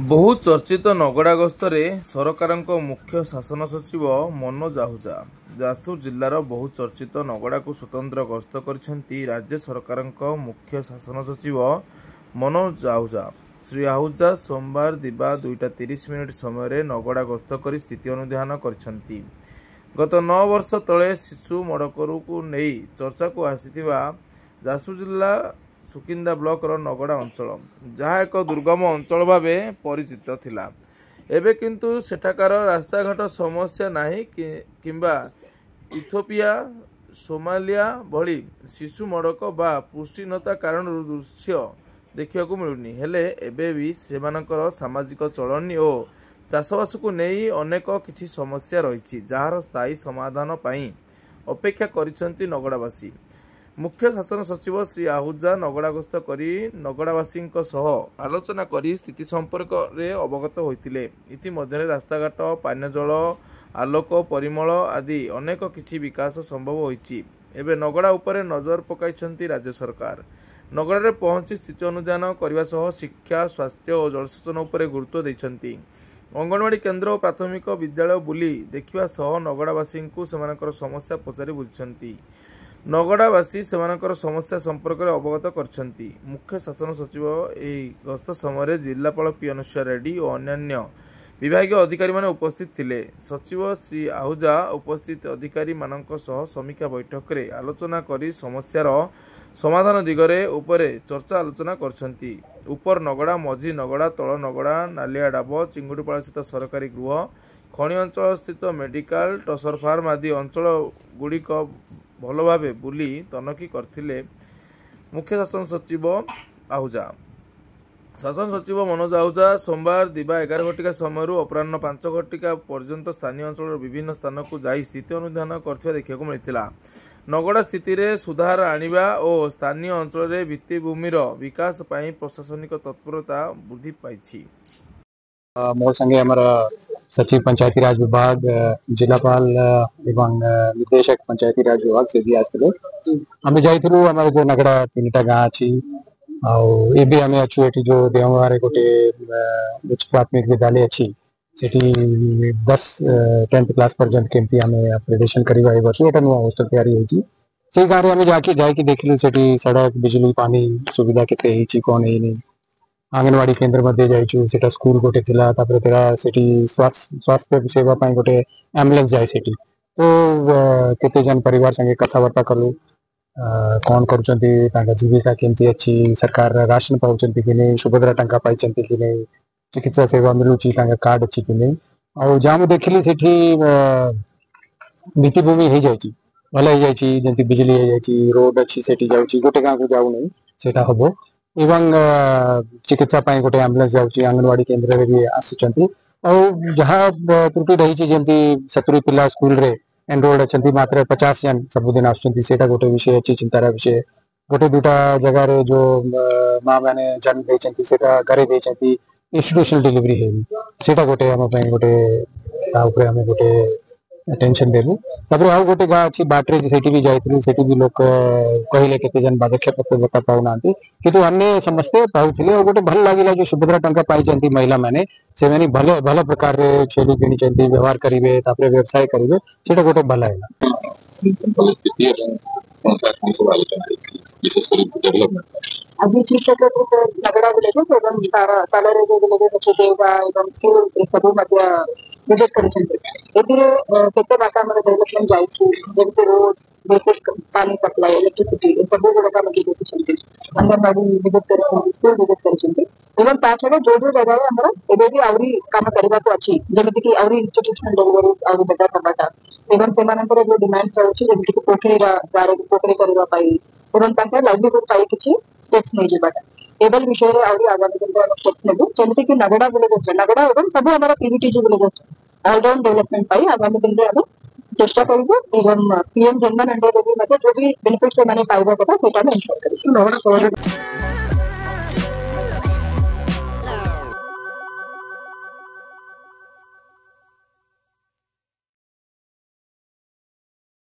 ବହୁ ଚର୍ଚ୍ଚିତ ନଗଡ଼ା ଗସ୍ତରେ ସରକାରଙ୍କ ମୁଖ୍ୟ ଶାସନ ସଚିବ ମନୋଜ ଆହୁଜା। ଯାଜପୁର ଜିଲ୍ଲାର ବହୁ ଚର୍ଚ୍ଚିତ ନଗଡ଼ାକୁ ସ୍ୱତନ୍ତ୍ର ଗସ୍ତ କରିଛନ୍ତି ରାଜ୍ୟ ସରକାରଙ୍କ ମୁଖ୍ୟ ଶାସନ ସଚିବ ମନୋଜ ଆହୁଜା। ଶ୍ରୀ ଆହୁଜା ସୋମବାର ଦିବା 2:30 ସମୟରେ ନଗଡ଼ା ଗସ୍ତ କରି ସ୍ଥିତି ଅନୁଧ୍ୟାନ କରିଛନ୍ତି। ଗତ 9 ବର୍ଷ ତଳେ ଶିଶୁ ମଡ଼କକୁ ନେଇ ଚର୍ଚ୍ଚାକୁ ଆସିଥିବା ଯାଜପୁର ଜିଲ୍ଲା ସୁକିନ୍ଦା ବ୍ଲକର ନଗଡ଼ା ଅଞ୍ଚଳ, ଯାହା ଏକ ଦୁର୍ଗମ ଅଞ୍ଚଳ ଭାବେ ପରିଚିତ ଥିଲା, ଏବେ କିନ୍ତୁ ସେଠାକାର ରାସ୍ତାଘାଟ ସମସ୍ୟା ନାହିଁ କିମ୍ବା ଇଥିଓପିଆ ସୋମାଲିଆ ଭଳି ଶିଶୁ ମଡ଼କ ବା ପୁଷ୍ଟିହୀନତା କାରଣରୁ ଦୃଶ୍ୟ ଦେଖିବାକୁ ମିଳୁନି। ହେଲେ ଏବେ ବି ସେମାନଙ୍କର ସାମାଜିକ ଚଳଣି ଓ ଚାଷବାସକୁ ନେଇ ଅନେକ କିଛି ସମସ୍ୟା ରହିଛି, ଯାହାର ସ୍ଥାୟୀ ସମାଧାନ ପାଇଁ ଅପେକ୍ଷା କରିଛନ୍ତି ନଗଡ଼ାବାସୀ। ମୁଖ୍ୟ ଶାସନ ସଚିବ ଶ୍ରୀ ଆହୁଜା ନଗଡ଼ା ଗସ୍ତ କରି ନଗଡ଼ାବାସୀଙ୍କ ସହ ଆଲୋଚନା କରି ସ୍ଥିତି ସମ୍ପର୍କରେ ଅବଗତ ହୋଇଥିଲେ। ଇତିମଧ୍ୟରେ ରାସ୍ତାଘାଟ, ପାନୀୟ ଜଳ, ଆଲୋକ, ପରିମଳ ଆଦି ଅନେକ କିଛି ବିକାଶ ସମ୍ଭବ ହୋଇଛି। ଏବେ ନଗଡ଼ା ଉପରେ ନଜର ପକାଇଛନ୍ତି ରାଜ୍ୟ ସରକାର। ନଗଡ଼ାରେ ପହଞ୍ଚି ସ୍ଥିତି ଅନୁଧ୍ୟାନ କରିବା ସହ ଶିକ୍ଷା, ସ୍ୱାସ୍ଥ୍ୟ ଓ ଜଳସେଚନ ଉପରେ ଗୁରୁତ୍ୱ ଦେଇଛନ୍ତି। ଅଙ୍ଗନବାଡ଼ି କେନ୍ଦ୍ର ଓ ପ୍ରାଥମିକ ବିଦ୍ୟାଳୟ ବୁଲି ଦେଖିବା ସହ ନଗଡ଼ାବାସୀଙ୍କୁ ସେମାନଙ୍କର ସମସ୍ୟା ପଚାରି ବୁଝିଛନ୍ତି। ନଗଡ଼ାବାସୀ ସେମାନଙ୍କର ସମସ୍ୟା ସମ୍ପର୍କରେ ଅବଗତ କରିଛନ୍ତି। ମୁଖ୍ୟ ଶାସନ ସଚିବ ଏହି ଗସ୍ତ ସମୟରେ ଜିଲ୍ଲାପାଳ ପିଅନସ୍ୱର ରେଡ୍ଡି ଓ ଅନ୍ୟାନ୍ୟ ବିଭାଗୀୟ ଅଧିକାରୀମାନେ ଉପସ୍ଥିତ ଥିଲେ। ସଚିବ ଶ୍ରୀ ଆହୁଜା ଉପସ୍ଥିତ ଅଧିକାରୀମାନଙ୍କ ସହ ସମୀକ୍ଷା ବୈଠକରେ ଆଲୋଚନା କରି ସମସ୍ୟାର ସମାଧାନ ଦିଗରେ ଉପରେ ଚର୍ଚ୍ଚା ଆଲୋଚନା କରିଛନ୍ତି। ଉପର ନଗଡ଼ା, ମଝି ନଗଡ଼ା, ତଳ ନଗଡ଼ା, ନାଲିଆ ଡାବ, ଚିଙ୍ଗୁଡିପାଳ ସ୍ଥିତ ସରକାରୀ ଗୃହ, ଖଣି ଅଞ୍ଚଳ ସ୍ଥିତ ମେଡିକାଲ, ଟସର ଫାର୍ମ ଆଦି ଅଞ୍ଚଳ ଗୁଡ଼ିକ ଭଲ ଭାବେ ବୁଲି ତନଖି କରିଥିଲେ ମୁଖ୍ୟ ଶାସନ ସଚିବ ଆହୁଜା। ଶାସନ ସଚିବ ମନୋଜ ଆହୁଜା ସୋମବାର ଦିବା 11 ସମୟରୁ ଅପରାହ୍ନ 5 ପର୍ଯ୍ୟନ୍ତ ସ୍ଥାନୀୟ ଅଞ୍ଚଳର ବିଭିନ୍ନ ସ୍ଥାନକୁ ଯାଇ ସ୍ଥିତି ଅନୁଧ୍ୟାନ କରିଥିବା ଦେଖିବାକୁ ମିଳିଥିଲା। ନଗଡ଼ା ସ୍ଥିତିରେ ସୁଧାର ଆଣିବା ଓ ସ୍ଥାନୀୟ ଅଞ୍ଚଳରେ ଭିତ୍ତିଭୂମିର ବିକାଶ ପାଇଁ ପ୍ରଶାସନିକ ତତ୍ପରତା ବୃଦ୍ଧି ପାଇଛି। ମୋ संगे हमारा सचिव पंचायती राज विभाग, जिलापाल एवं निर्देशक पंचायती राज विभाग से भी आसते आम जाइलु आम जो नगड़ा 3टा गाँ अच्छी आम अच्छु ये जो देवगाँव गोटे उच्च प्राथमिक विद्यालय अच्छी से 10th क्लास पर्यंत केमती आम अपग्रेडेशन करवा ये नुआ हॉस्टल तैयारी होती से गाँव में जाके देखलु से सड़क, बिजली, पानी सुविधा केते कौन है। आंगनवाड़ी केन्द्र मध्य जाइछु सेटा स्कूल गोटे थिला तापर तेरा सेठी स्वास्थ्य सेवा पाई गोटे एम्बुलेंस जाय सेठी तो केते जन परिवार संगे कथावार्ता कलु कौन करूचंती तांका जीविका केमती अच्छी, सरकार राशन पाउचंती कि नहीं, सुभद्रा टंका पाइचंती कि नहीं, चिकित्सा सेवा मिलुची तांका कार्ड अच्छी कि नहीं और जाम देखली सेठी भित्तिभूमि हो जाइछि भल हो जाइछि जेंति बिजली हो जाइछि, रोड अच्छी सेठी जाउची गोटे गाँव को जाउ नहीं सेटा हबो एवं चिकित्सा पाई गोटे एम्बुलेंस जाउची आंगनवाड़ी केन्द्र रे भी आसुचंती और जहाँ त्रुटि रही जमी 70 पिला स्कूल रे एनरोल्ड अच्छा मात्र 50 जन सबुदिन आसुचंती सेटा गोटे विषय अच्छी चिंतार विषय। गोटे दुटा जगह रे जो माँ मैंने जन्म देचंती सेटा घरे देचंती इंस्टीट्यूशनल डिलीवरी हेनी सेटा गोटे हम पई गोटे ता ऊपर हम गोटे टेंशन देलु। तापर आउ गोटे गाँ अच्छी बाटरे सेठी भी जाइथिलु सेठी भी लोक कहले केते जन पदक्षेप बता पाउ नांती किंतु अन्य समस्ते पाउथिले और गोटे भल लागिला जो सुभद्रा टंका पाइचंती महिला माने से माने भले भल प्रकार रे छेली किनिचंती व्यवहार करिवे तापर व्यवसाय करिवे सेटा गोटे भल हैला। आज चीफ सेक्रेटरी नगड़ा विलेज एवं तालरे विलेज अच्छे देवगा एवं स्कूल सब मध्य विजिट करिसंती एथिरे केते भाषा हमर डेवलपमेंट जाइछि जेते रोड, बेसिक पानी सप्लाई, इलेक्ट्रिसिटी सब गुडका मध्य देखिसंती अंगनवाड़ी विजिट करिसंती, स्कूल विजिट करिसंती एवं ताछडा जो जगह हमर एबे भी आवरी काम करबा को अछि जेमिति कि आवरी इंस्टीट्यूशनल डिलीवरीज आवरी बेटा करबाटा एवं सेमानकर जो डिमांड्स अछि जेमिति कि पोखरी द्वारा पोखरी करबा पाई एवं तांका लाइवलीहुड पाई किछि स्टेप्स नै जेबाटा एबल विषय रे आवरी आगामी दिन में स्टेप्स नेबु जेमिति कि नगड़ा विलेज नगड़ा एवं सब हमारा पीवीटी जो विलेज ऑलराउंड डेवलपमेंट पाई आगामी दिन में हम चेष्टा करिबो एवं पीएम जनधन अंडर जो भी बेनिफिट्स से माने पाइबा कथा सेटा में इंश्योर करिसु नगड़ा